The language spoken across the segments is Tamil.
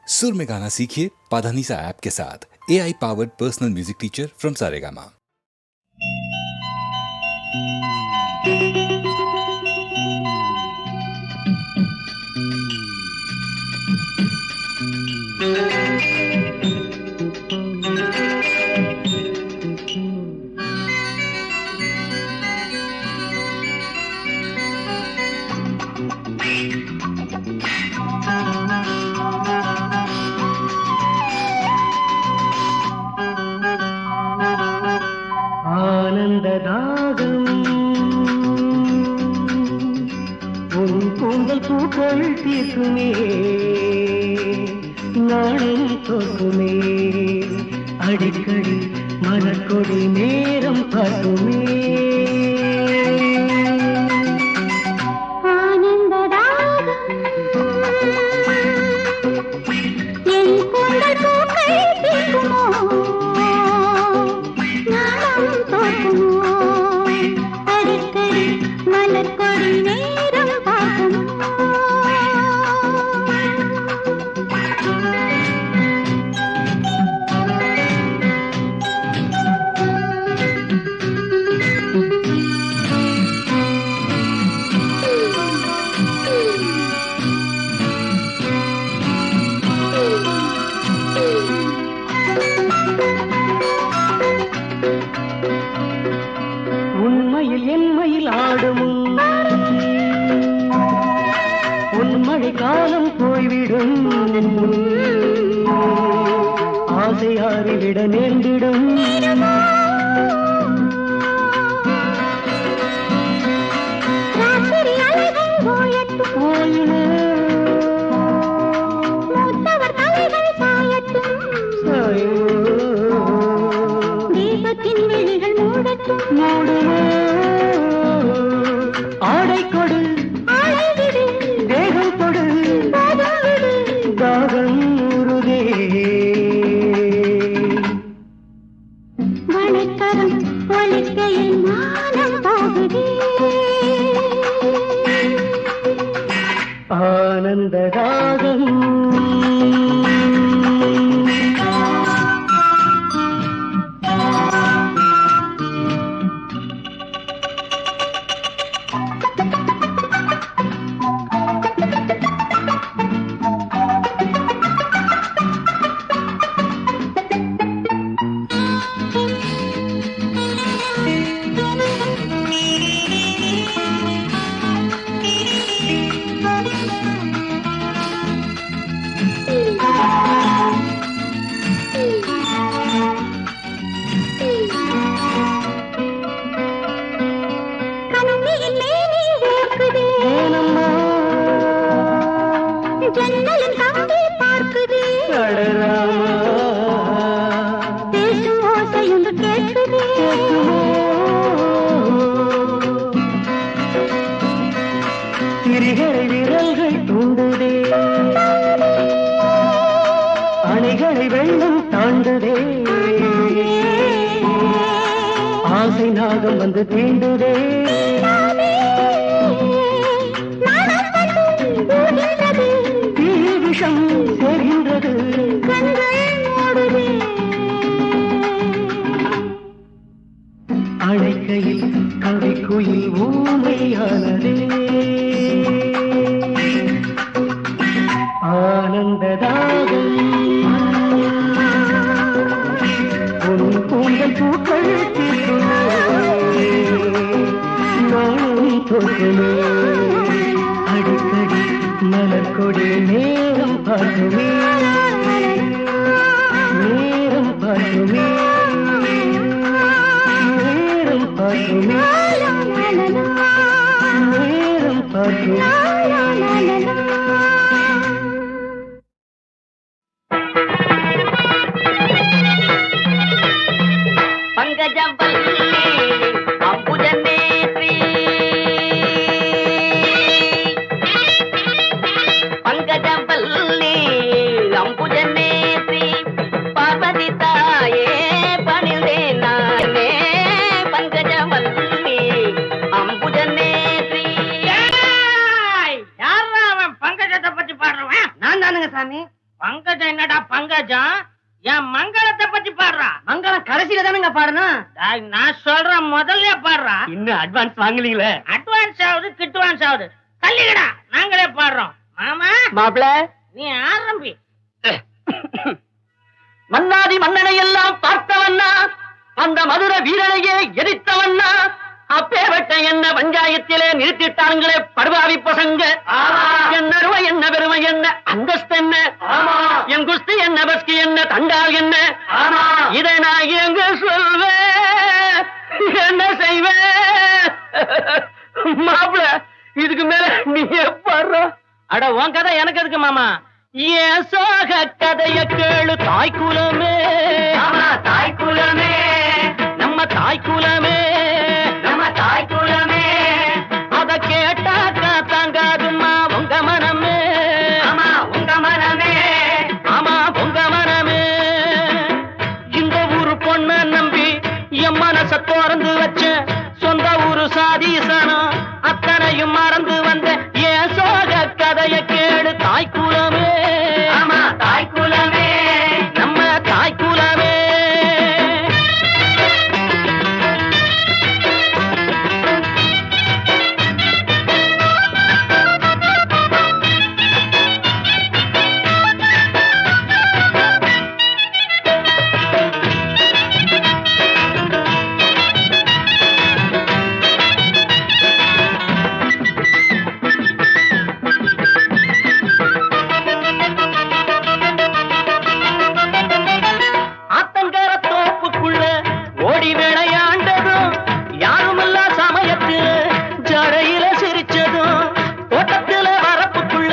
सुर में गाना सीखिए पाधानीसा ऐप के साथ। AI powered personal music teacher from Saregama. ஆனந்ததாகம் உன் கூந்தல் பூக்கள் தீர்க்குமே, நாளும் தோக்குமே, அடிக்கடி மலர்கொடி நேரம் பார்க்குமே. என்மையில் ஆடும் உன்மழை காலம் போய்விடும், ஆசையாறிவிட நேர்ந்திடும். மூடுமோ ஆடை கொடு, தேகம் கொடு, தாகம் உருதே. வணக்கரம் ஒலிக்கையில் மானம் போகுதே. ஆனந்தராகம் திரிகளை விரல்கள் தூண்டுதே, அணைகளை வெள்ளம் தாண்டுதே, ஆசை நாகம் வந்து தீண்டுதே. தீ விஷம் சேர்கின்றது, அழைக்கையில் கவிக்குயில் ஊமையானதே. ஆனந்ததாகம் உன் கூந்தல் பூக்கள் தீர்க்குமே, நாளும் தோக்குமே, அடிக்கடி மலர்கொடி நேரம் பார்க்குமே, நேரம் பார்க்குமே, நேரம் பார்க்குமே, நேரம் பார்க்குமே. பங்கஜவல்லி பங்கஜம் என்னடா பங்கஜம்? என் மங்களத்தை பத்தி பாடுறா. மங்களம் கடைசியில தானங்க பாடணும். டேய், நான் சொல்றேன் முதல்ல பாடுறா. இன்னும் அட்வான்ஸ் வாங்கலீங்களே. அட்வான்ஸ் ஆகுது கிட்வான்ஸ் ஆகுது. தள்ளிக்கடா, நாங்களே பாடுறோம். மாமா மாப்பிள நீ ஆரம்பி. மன்னாதி மன்னனை எல்லாம் பார்த்தவண்ணா, அந்த மதுர வீரனையே எதிர்த்தவண்ணா, அப்பேவட்ட என்ன பஞ்சாயத்திலே நிறுத்திட்டாங்களே படுபாவி பசங்க. என்ன அருமை என்ன பெருமை என்ன அந்தஸ்து என்ன, என் குஸ்தி என்ன பஸ்கி என்ன தண்டால் என்ன, இதை நான் எங்க சொல்வேன் என்ன செய்வேன்? மாப்பிள இதுக்கு மேல நீ பாடுற. அட உன் கதை எனக்கு எதுக்கு மாமா? ஏன் சோக கதைய கேளு தாய்க்குலமே, தாய்க்குலமே நம்ம தாய்க்குலமே, நம்ம தாய்க்குலமே, அத கேட்டாக்கா தாங்காதும்மா உங்க மனமே. ஆமா உங்க மனமே, ஆமா உங்க மனமே. இந்த ஊரு பொண்ண நம்பி என் மனச திறந்து வச்ச, சொந்த ஊரு சாதீசனம் அத்தனையும் மறந்து வந்த ஏன் சோக கதைய கேளு தாய்க்குலமே, ஆமா தாய்க்குலமே, நம்ம தாய்க்குலமே. ஆத்தங்கர தோப்புக்குள்ள ஓடி விளையாண்டதும், யாருமில்லா சமயத்துல ஜடையில சிரிச்சதும், தோட்டத்துல வரப்புக்குள்ள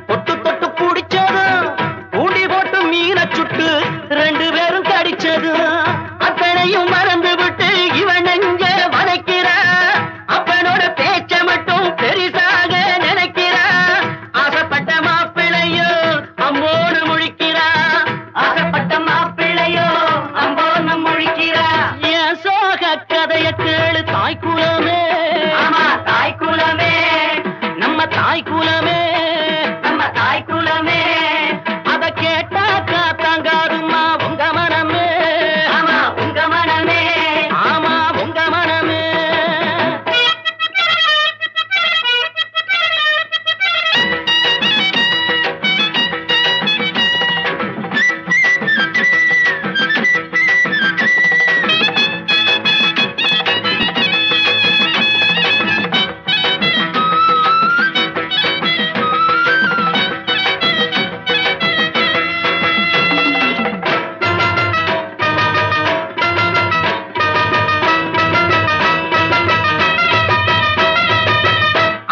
தொட்டு தொட்டு குடிச்சதும், ஊண்டி போட்டு மீனை சுட்டு 2 பேரும் கடிச்சதும், அத்தனையும் மறந்து விட்டு இவன் நெஞ்ச வளைக்கிறா. அப்பனோட பேச்ச மட்டும் பெரிசாக நினைக்கிறா. ஆசைப்பட்ட மாப்பிள்ளையோ அம்மோடு முழிக்கிறா, ஆசைப்பட்ட மாப்பிள்ளையோ அம்போன்னு முழிக்கிறா. என் சோக கதைய கேளு தாய்க்குலமே, ஆமா தாய்க்குலமே, நம்ம தாய்க்குலமே, நம்ம தாய்க்குலமே, அத கேட்டாக்கா தாங்காதும்மா உங்க மனமே. ஆமா உங்க மனமே, ஆமா உங்க மனமே.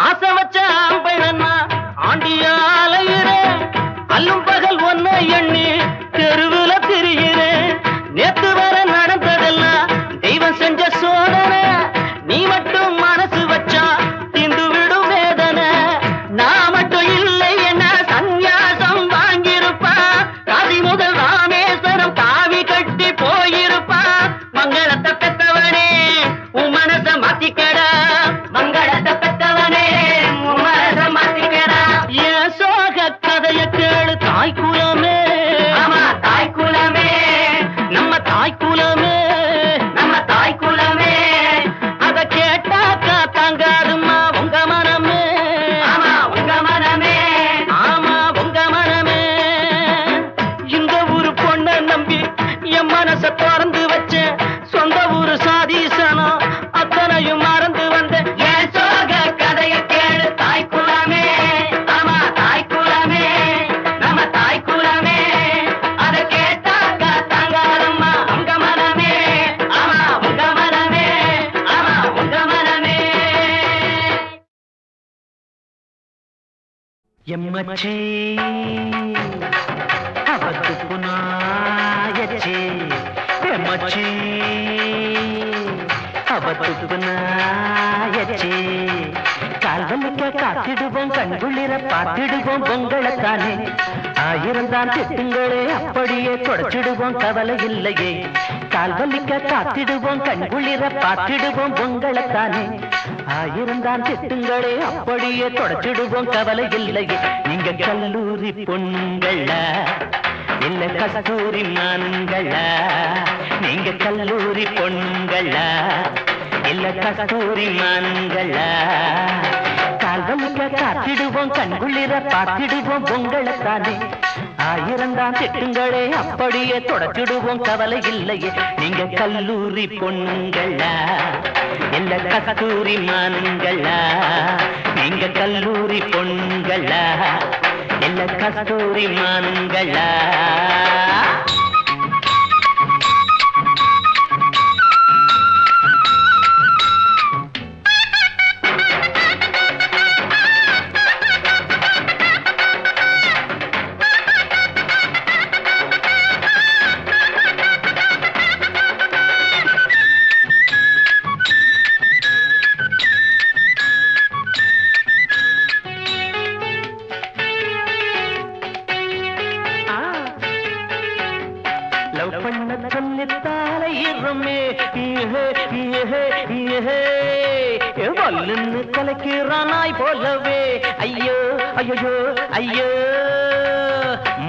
ஆசை வச்ச ஆம்பளன்னா ஆண்டியாலையிறேன், அல்லும் பகல் ஒன்ன எண்ணி தெருவுல திரிகிறேன். நேத்து வர நடந்ததெல்லாம் தெய்வம் செஞ்ச சோதனை, நீ மட்டும் மனசு வச்சா திந்து விடும் வேதனை. நான் மட்டும் இல்லை என்ன சந்நியாசம் வாங்கியிருப்பா, காசி முதல் ராமேஸ்வரம் காவி கட்டி போயிருப்பா. மங்களத்தை பெத்தவனே உன் மனச மாத்திக்கடா, மங்களத்தை பெற்றவனே உன் மனச மாத்திக்கடா. என் சோக கதைய கேளு தாய்க்குலமே, ஆமா தாய்க்குலமே, நம்ம தாய்க்குலமே, நம்ம தாய்க்குலமே, அத கேட்டாக்கா தாங்காதும்மா உங்க மனமே. ஆமா உங்க மனமே, ஆமா உங்க மனமே. இந்த ஊரு பொண்ண நம்பி என் மனச திறந்து வச்ச, சொந்த ஊரு சாதீசனம் அத்தனையும் மறந்து வந்த என் சோக கதைய கேளு தாய்க்குலமே, ஆமா தாய்க்குலமே, நம்ம தாய்க்குலமே, அத கேட்டாக்கா தாங்காதம்மா உங்க மனமே, ஆமா உங்க மனமே, ஆமா உங்க மனமே. எம்மச்சே அவத்து புனாயச்சே, எம்மச்சே அவத்து புனாயச்சே. கால்வலிக்க காத்திடுவோம் கண்குளிர பார்த்திடுவோம் பொங்கலைத்தானே. 1000 தான் திட்டுங்களே அப்படியே தொடச்சிடுவோம் கவலை இல்லையே. கால்வலிக்க காத்திடுவோம் கண்குளிர பார்த்திடுவோம் பொங்கலைத்தானே. ஆயிரந்தான் திட்டுங்களே அப்படியே தொடச்சிடுவோம் கவலை இல்லையே நீங்க கல்லூரி பொண்ணுங்களா இல்ல கஸ்தூரி மான்களா நீங்க கல்லூரி பொண்ணுங்களா இல்ல கஸ்தூரி மான்களா கால்வலிக்க காத்திடுவோம் கண்குளிர பார்த்திடுவோம் உங்களைத்தானே ஆயிரந்தான் திட்டுங்களே அப்படியே தொடச்சிடுவோம் கவலை இல்லையே நீங்க கல்லூரி பொண்ணுங்களா இல்ல கஸ்தூரி மான்களா நீங்க கல்லூரி பொண்ணுங்களா இல்ல கஸ்தூரி மான்களா வல்லுன்னு கலக்கிறானாய் போலவே ஐயோ ஐயோ ஐயோ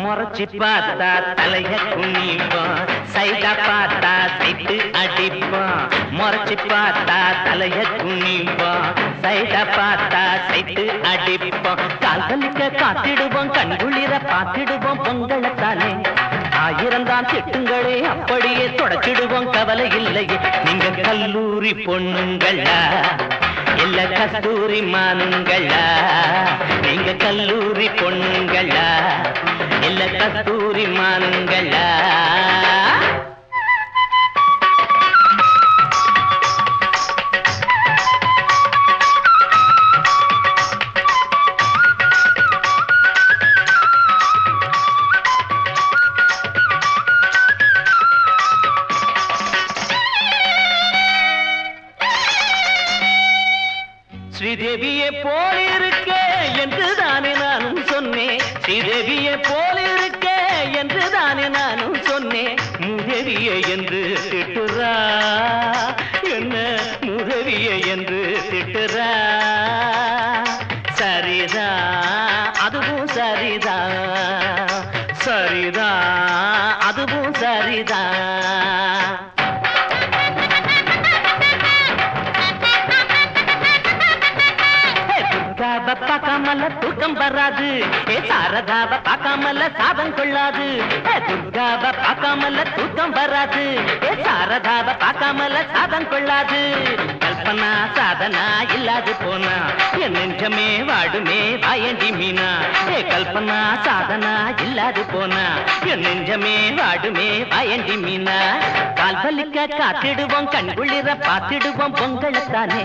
முறைச்சி பார்த்தா தலைய குனிப்பான் சைடா பார்த்தா சைட்டு அடிப்பான் முறைச்சி பார்த்தா தலைய குனிப்பான் சைடா பார்த்தா சைட்டு அடிப்பான் கால் வலிக்க காத்திடுவோம் கண்குளிர பார்த்திடுவோம் பொங்கலைத்தானே ஆயிரந்தான் திட்டுங்களே அப்படியே தொடச்சிடுவோம் கவலை இல்லையே நீங்க கல்லூரி பொண்ணுங்களா இல்ல கஸ்தூரி மானுங்களா நீங்க கல்லூரி பொண்ணுங்களா இல்ல கஸ்தூரி மானுங்களா ஸ்ரீதேவியை போல் இருக்கே என்று தானே நானும் சொன்னேன் ஸ்ரீதேவியை போல் இருக்கே என்று தானே நானும் சொன்னேன் முதவியை என்று திட்டுறா என்ன முதவியை என்று திட்டுறா சரிதா அதுவும் சரிதா சரிதா அதுவும் சரிதா பார்க்காமல தூக்கம் வராது ஏ சாரதாவ பார்க்காமல சாதம் கொள்ளாது துர்காவ பார்க்காமல தூக்கம் வராது ஏ சாரதாவ பார்க்காமல சாதம் கொள்ளாது கல்பனா சாதனா இல்லாது போனா என் நெஞ்சமே வாடுமே வாயண்டி மீனா ஏ கல்பனா சாதனா இல்லாது போனா என் நெஞ்சமே வாடுமே வாயண்டி மீனா கால் வலிக்க காத்திடுவோம் கண்குளிர பார்த்திடுவோம் பொங்கலைத்தானே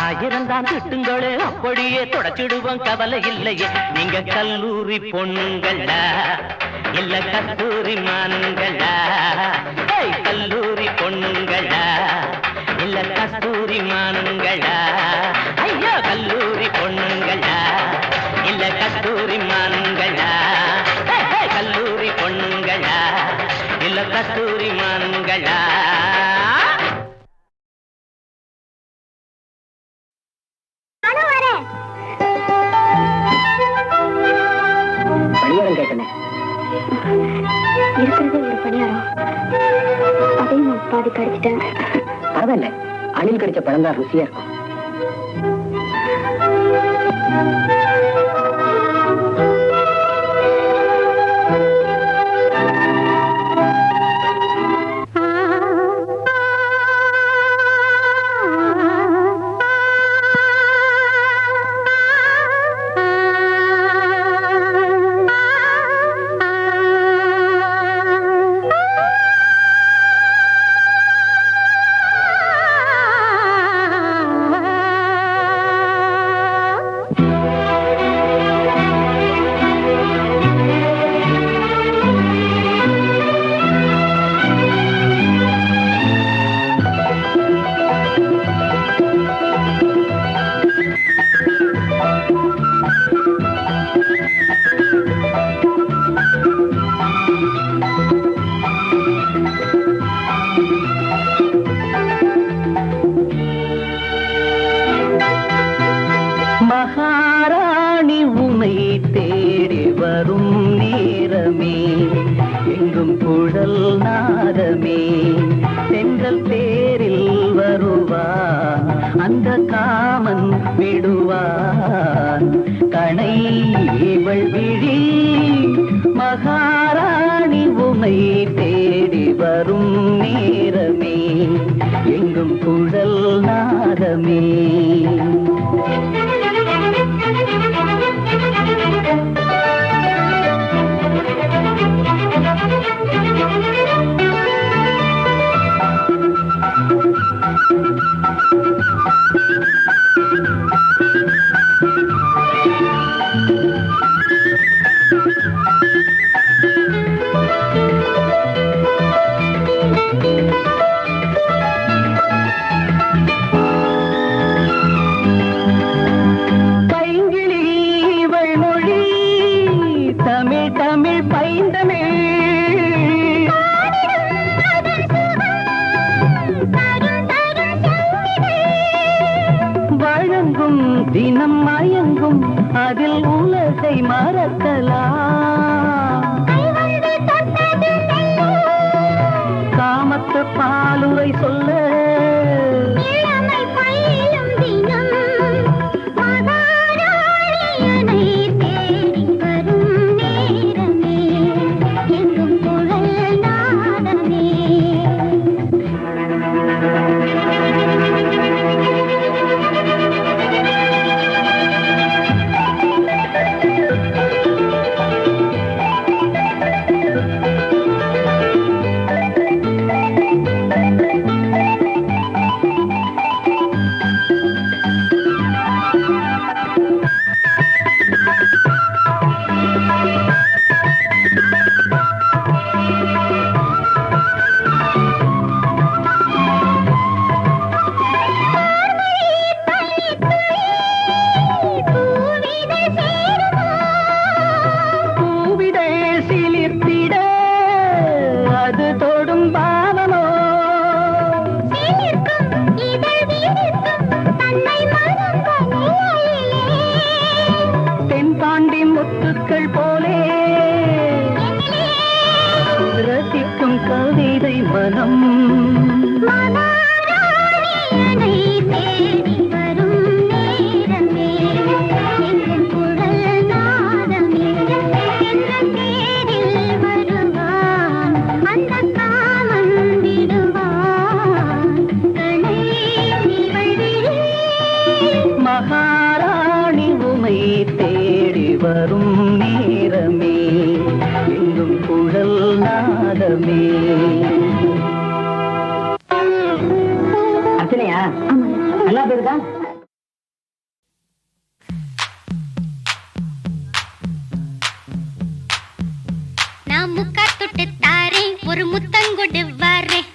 ஆயிரந்தான் திட்டுங்களே அப்படியே தொடச்சிடுவோம் கவலை இல்லையே நீங்க கல்லூரி பொண்ணுங்களா இல்ல கஸ்தூரி மான்களா கல்லூரி பொண்ணுங்களா இல்ல கஸ்தூரி மான்களா ஐயோ கல்லூரி பொண்ணுங்களா இல்ல கஸ்தூரி மான்களா கல்லூரி பொண்ணுங்களா இல்ல கஸ்தூரி மான்களா பணியாரம் கேட்டனே இருக்கிறதே ஒரு பணியாரம் அதையும் நான் பாதி கடிச்சிட்டேன் பரவாயில்ல அணில் கடிச்ச பழம் தான் ருசியா இருக்கும் எங்கும் குழல் நாதமே தென்றல் தேரில் வருவான் அந்த காமன் விடுவான் கணை இவள் விழி மகாராணி உமை தேடி வரும் நேரமே எங்கும் குழல் நாதமே தினம் மயங்கும் அதில் உலகை மறக்கலாம் காமத்து பாலுரை சொல்ல மகாராணி உமை தேடி வரும் நேரமே எங்கும் குழல் நாதமே. அர்ச்சனையா நல்லா பேருக்கா? நான் முக்கா தொட்டு தாரேன், ஒரு முத்தங்கொடு வரேன்.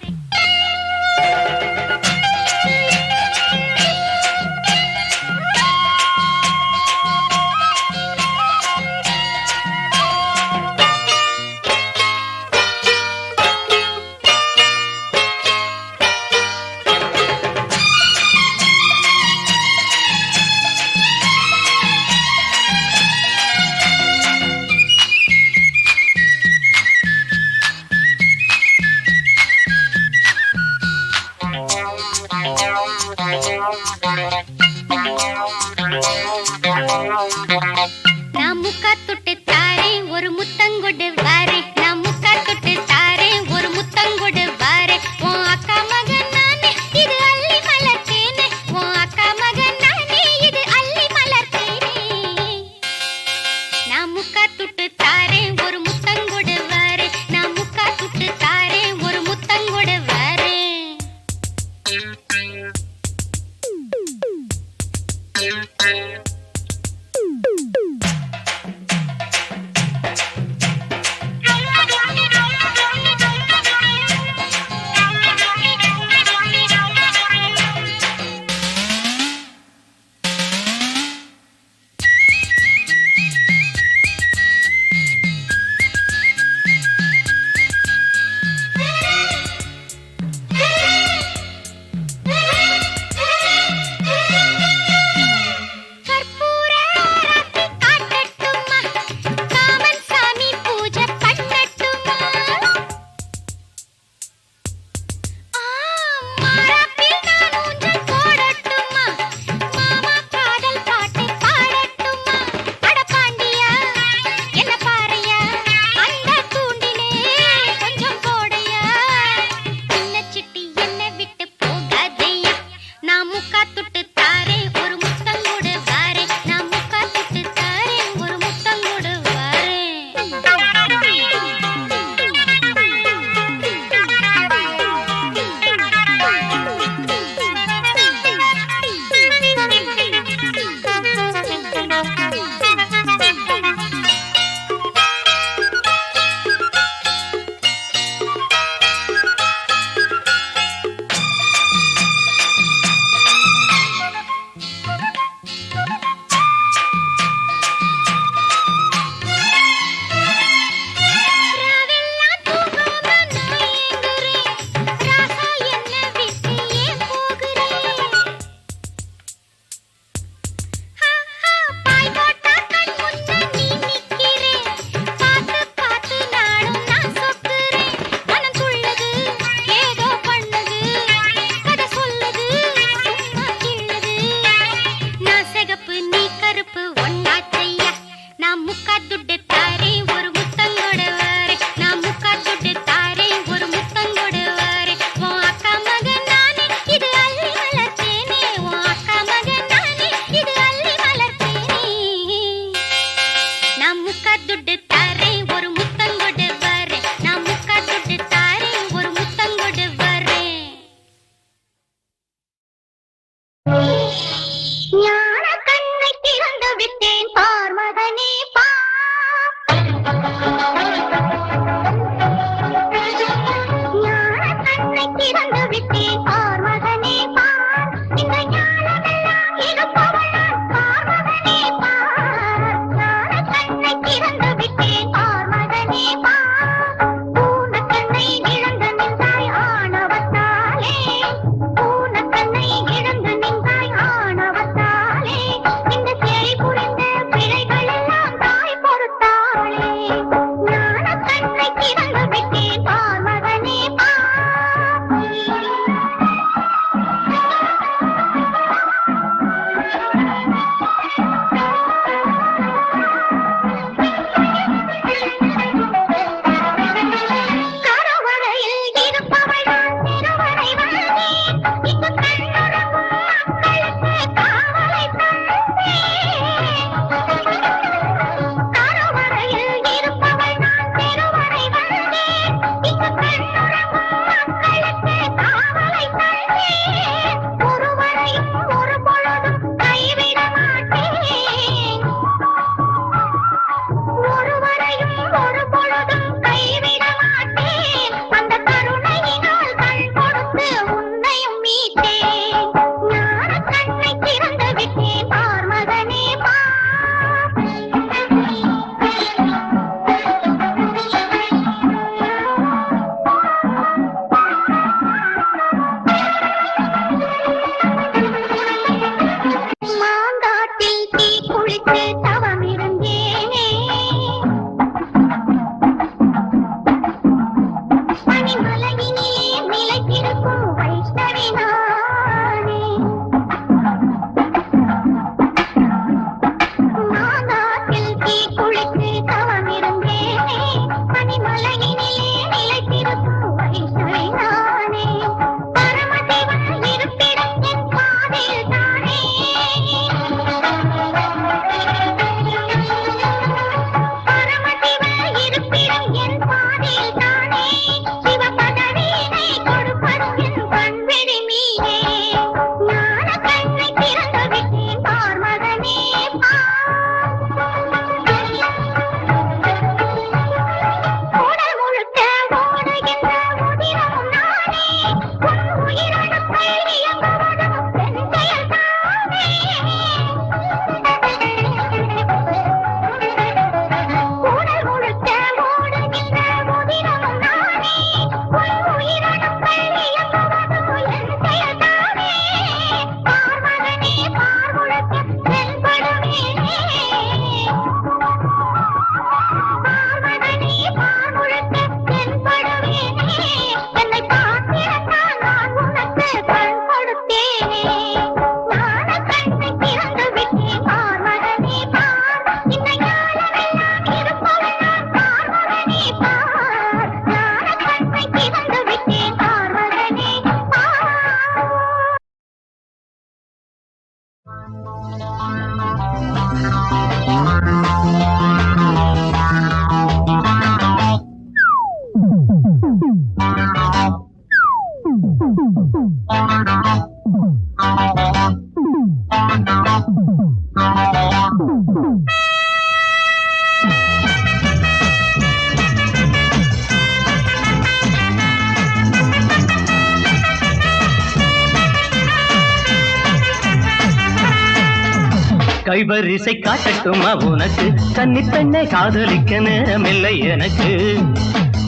கைவரிசை காட்டட்டுமா உனக்கு கன்னி பெண்ணை காதலிக்க நேரமில்லை எனக்கு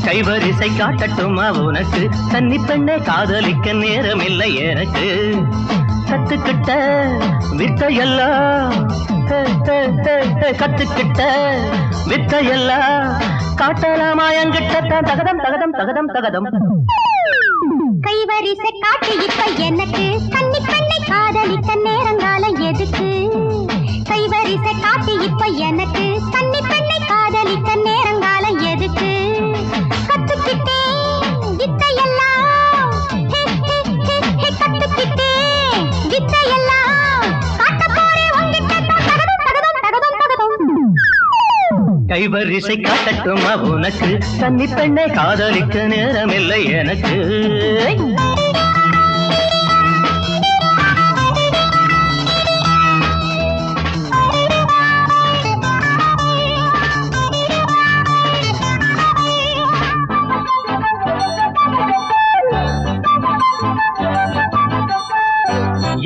கைவரிசை காட்டட்டுமா உனக்கு கன்னி பெண்ணை காதலிக்க நேரமில்லை எனக்கு கத்துக்கிட்ட வித்தையெல்லாம் கத்துக்கிட்ட வித்தையெல்லாம் காட்டலாமா என்கிட்ட தகதம் தகதம் தகதம் தகதம் கைவரிசை காட்டு இப்ப எனக்கு கன்னி பெண்ணை காதலிக்க நேரங்காலம் எதுக்கு கைவரிசை காட்டு இப்ப எனக்கு கன்னி பெண்ணை காதலிக்க நேரங்காலம் எதுக்கு கத்துக்கிட்டே வித்தையெல்லாம் கத்துக்கிட்டே வித்தையெல்லாம் காட்ட போறேன் உங்கிட்ட தகதம் தகதம் தகதம் தகதம் கைவரிசை காட்டட்டுமா உனக்கு கன்னி பெண்ணை காதலிக்க நேரமில்லை எனக்கு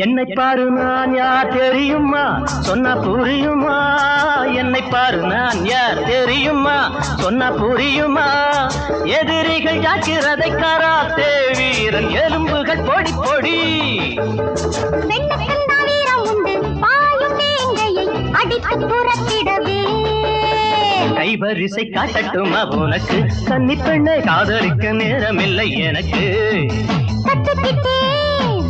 என்னை பாரு நான் யார் தெரியுமா சொன்னா புரியுமா என்னை பாரு நான் யார் தெரியுமா சொன்னா புரியுமா எதிரிகள் ஜாக்கிரதை கராத்தே வீரன் எலும்புகள் பொடி பொடி வீரம் உண்டு பாயும் வேங்கையை அடித்து புறத்திடவே கைவரிசை காட்டட்டுமா உனக்கு கன்னி பெண்ணை காதலிக்க நேரமில்லை எனக்கு கத்துக்கிட்டே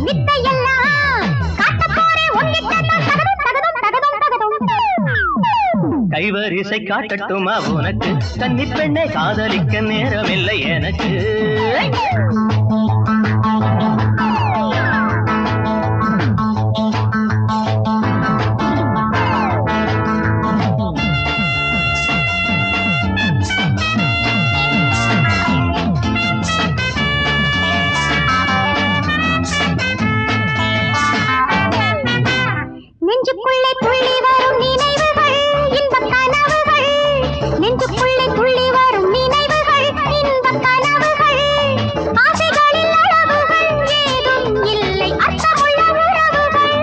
வித்தையெல்லாம் காட்டப் போறேன் உன்கிட்ட நான் தகதும் தகதும் தகதும் தகதும். கைவரிசை காட்டட்டுமா உனக்கு கன்னி பெண்ணை காதலிக்க நேரமில்லை எனக்கு நெஞ்சுக்குள்ளே துள்ளி வரும் நினைவுகள் இன்பக் கனவுகள் நெஞ்சுக்குள்ளே துள்ளி வரும் நினைவுகள் இன்பக் கனவுகள் ஆசைகளில் அளவுகள் ஏதும் இல்லை அர்த்தமுள்ள உறவுகள்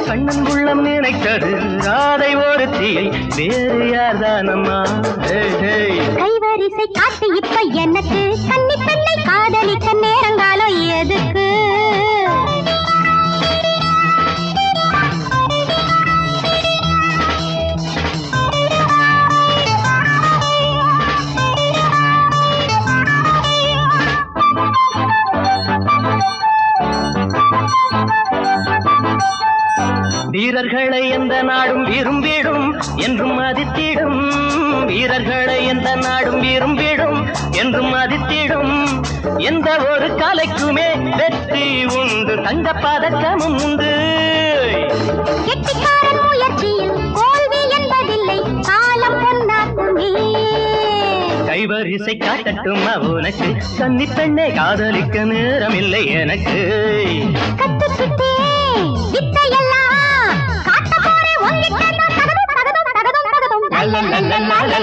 கண்ணன் உள்ளம் நினைத்தது ராதை ஒருத்தியை வேறு யார்தானம்மா கைவரிசை காட்டு இப்ப எனக்கு கன்னி பெண்ணை காதலிக்க நேரங்காலம் எதுக்கு வீரர்களை எந்த நாடும் விரும்பிடும் என்றும் மதித்திடும் வீரர்களை எந்த நாடும் விரும்பிடும் என்றும் மதித்திடும் எந்த ஒரு கலைக்குமே வெற்றி உண்டு தங்க பதக்கமும் உண்டு கெட்டிக்காரன் முயற்சியில் தோல்வி என்பதில்லை காலம் பொன்னாக்குமே கைவரிசை காட்டட்டுமா உனக்கு கன்னி பெண்ணை காதலிக்க நேரமில்லை எனக்கு கத்துக்கிட்டே வித்தையெல்லாம் காட்ட போறேன் உன்கிட்ட நான் தகதும் தகதும் தகதும் தகதும்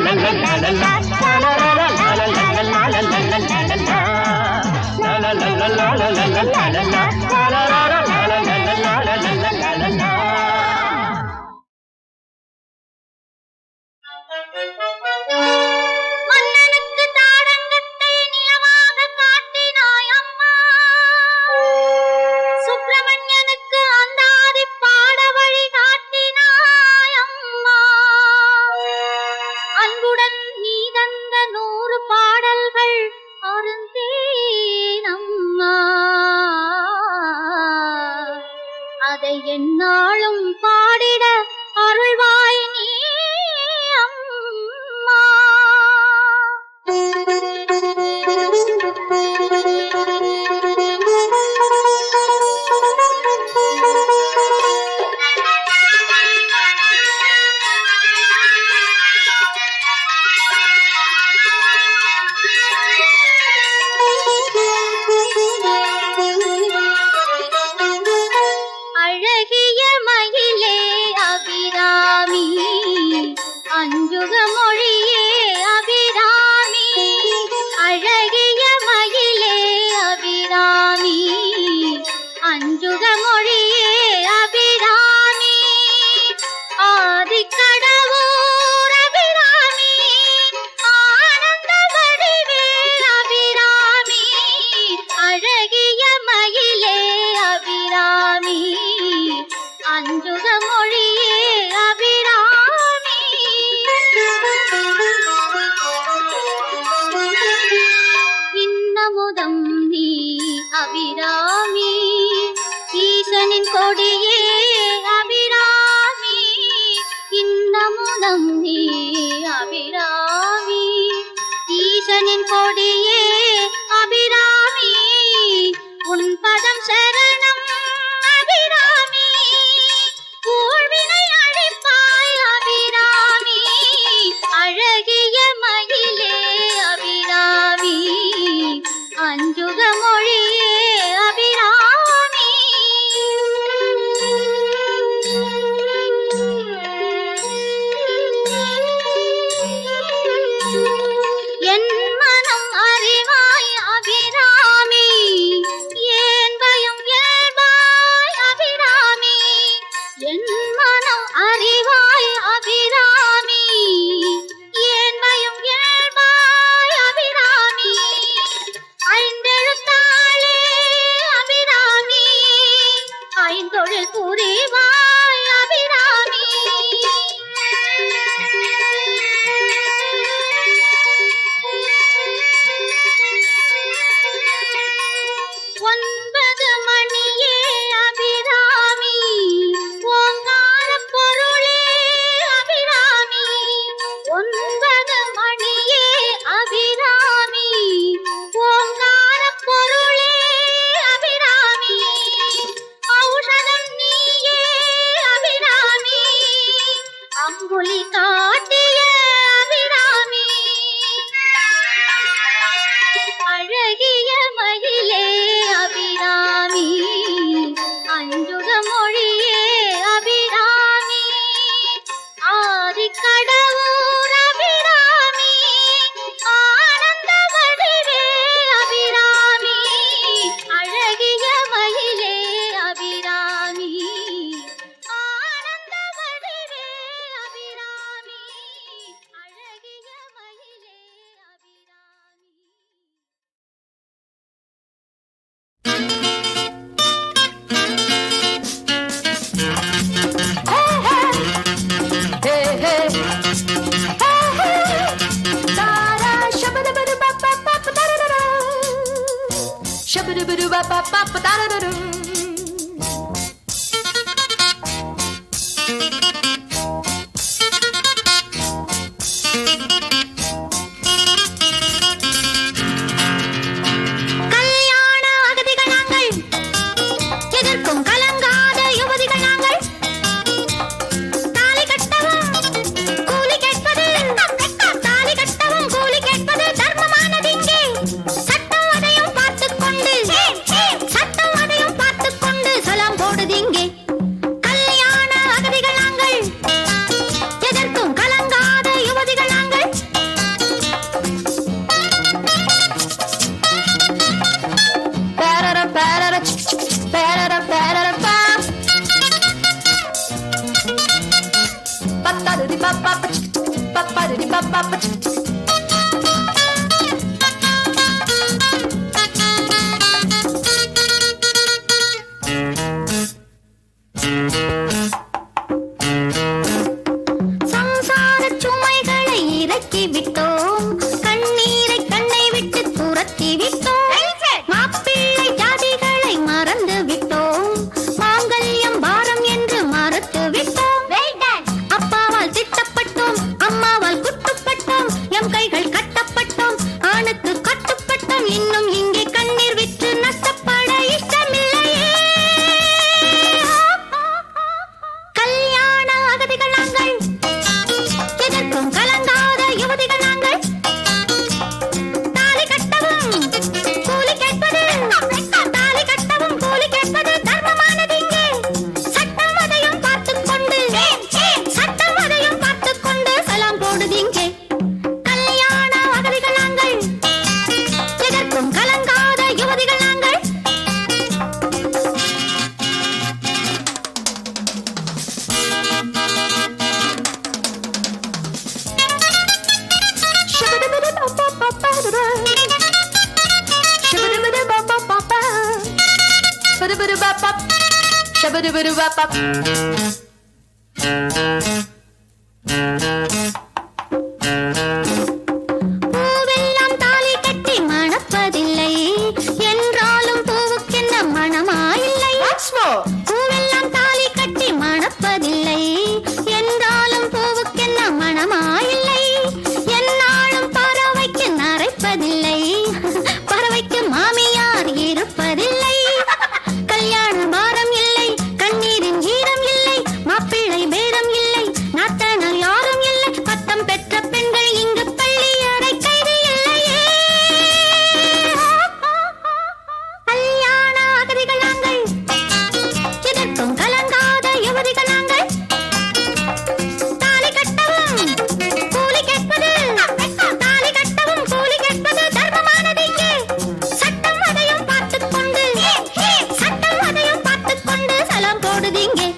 மன்னனுக்கு தாரங்கத்தை நிலவாக காட்டினாய் அம்மா சுப்பிரமணியனுக்கு அந்தாதி பாட வழி காட்டினாய் அம்மா அன்புடன் நீ தந்த 100 பாடல்கள் அருந்தேன் அம்மா அதை எந்நாளும் பாடிட அருள்வாய் நீ அம்மா அழகிய மயிலே அபிராமி அஞ்சுக மொழியே அபிராமி அழகிய மயிலே அபிராமி அஞ்சுக மொழியே அபிராமி ஆதிக்கடவுர் அபிராமி ஆனந்த வடிவே அபிராமி அழகிய மயிலே அபிராமி அஞ்சுக மொழியே அபிராமி இன்னமுதம் நீ அபிராமி ஈசனின் கொடியே அபிராமி இன்னமுதம் நீ அபிராமி ஈசனின் கொடியே அபிராமி உன் பதம் சரணம் அபிராமி ஊழ்வினை அழிப்பாய் அபிராமி அழகிய மயிலே அபிராமி அஞ்சுக மொழியே அபிராமி என் மனம் அறிவாய் அபிராமி ஏன் பயம் பூவெல்லாம் தாலி கட்டி மணப்பதில்லை என்றாலும் பூவுக்கென்ன மணமாயில்லை. பூவெல்லாம் தாலி கட்டி மணப்பதில்லை என்றாலும் பூவுக்கென்ன மணமாயில்லை. என்னாலும் பறவைக்கு நரைப்பதில்லை, பறவைக்கு மாமியார் இருப்பதில்லை. கல்யாண பாரம் இல்லை, கண்ணீரின் ஈரம் இல்லை, மாப்பிள்ளை பேரம் இல்லை, நாட்டனர் யாரும் இல்லை. பட்டம் பெற்ற பெண்கள் இங்கு பள்ளி அடை கைது இல்லையே. கல்யாண அகதிகள் நாங்கள், எதற்கும் கலங்காத யுவதிகள் நாங்கள். தாலி கட்டவும் கூலி கேட்பது, தாலி கட்டவும் கூலி கேட்பது தர்மமானது இங்கே. சட்டம் அதையும் பார்த்துக்கொண்டு, சட்டம் அதையும் பார்த்துக்கொண்டு சலாம் போடுது இங்கே.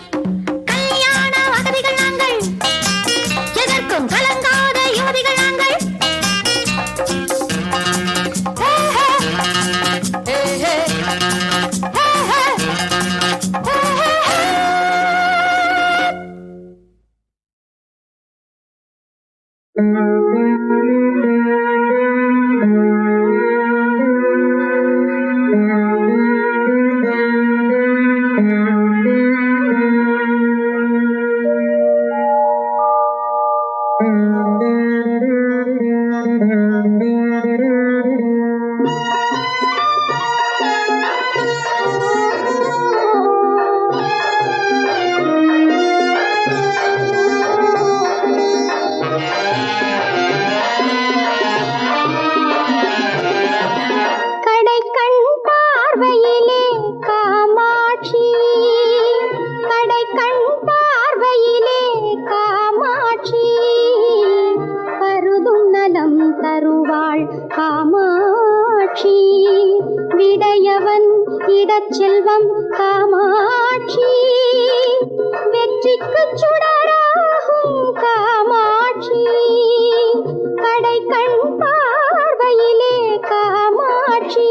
கல்யாண அகதிகள் நாங்கள், எதற்கும் கலங்காத யுவதிகள் நாங்கள். ஹே, ஹே. ஹே, ஹே. ஹே, ஹே. ஹே, ஹே. கடைக்கண் பார்வையிலே காமாட்சி, கடைக்கண் பார்வையிலே காமாட்சி, கருதும் நலம் தருவாள் காமாட்சி, விடையவன் இடச்செல்வம் காமாட்சி, வெற்றிக்கு சுடராகும் காமாட்சி, கடைக்கண் பார்வையிலே காமாட்சி.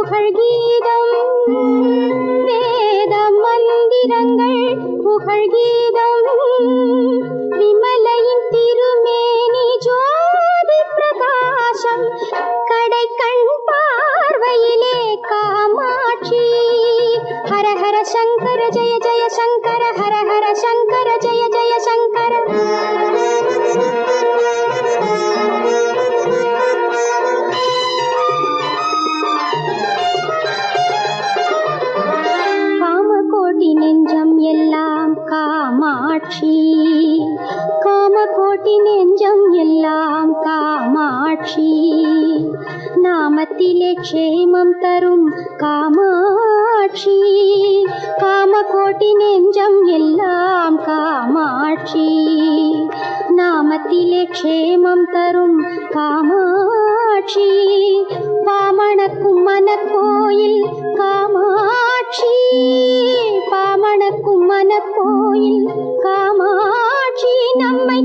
புகழ்கீதம் வேத மந்திரங்கள் புகழ்கீதம் விமலையின் திருமேனி ஜோதி பிரகாசம் கடை கண் பார்வையிலே காமாட்சி ஹர ஹர சங்கர ஜெய ஜெய சங்கர ஹர ஹர சங்கர ஜெய ஜெய சங்கர காமகோட்டி நெஞ்சம் எல்லாம் காமாட்சி காமகோட்டி நெஞ்சம் எல்லாம் காமாட்சி நாமத்திலே க்ஷேமம் தரும் காமாட்சி காமகோட்டி நெஞ்சம் எல்லாம் காமாட்சி நாமத்திலே க்ஷேமம் தரும் காமாட்சி பாமணக்கும் மனக்கோயில் காமாட்சி பாமணக்கும் மனக்கோயில் காமாட்சி நம்மை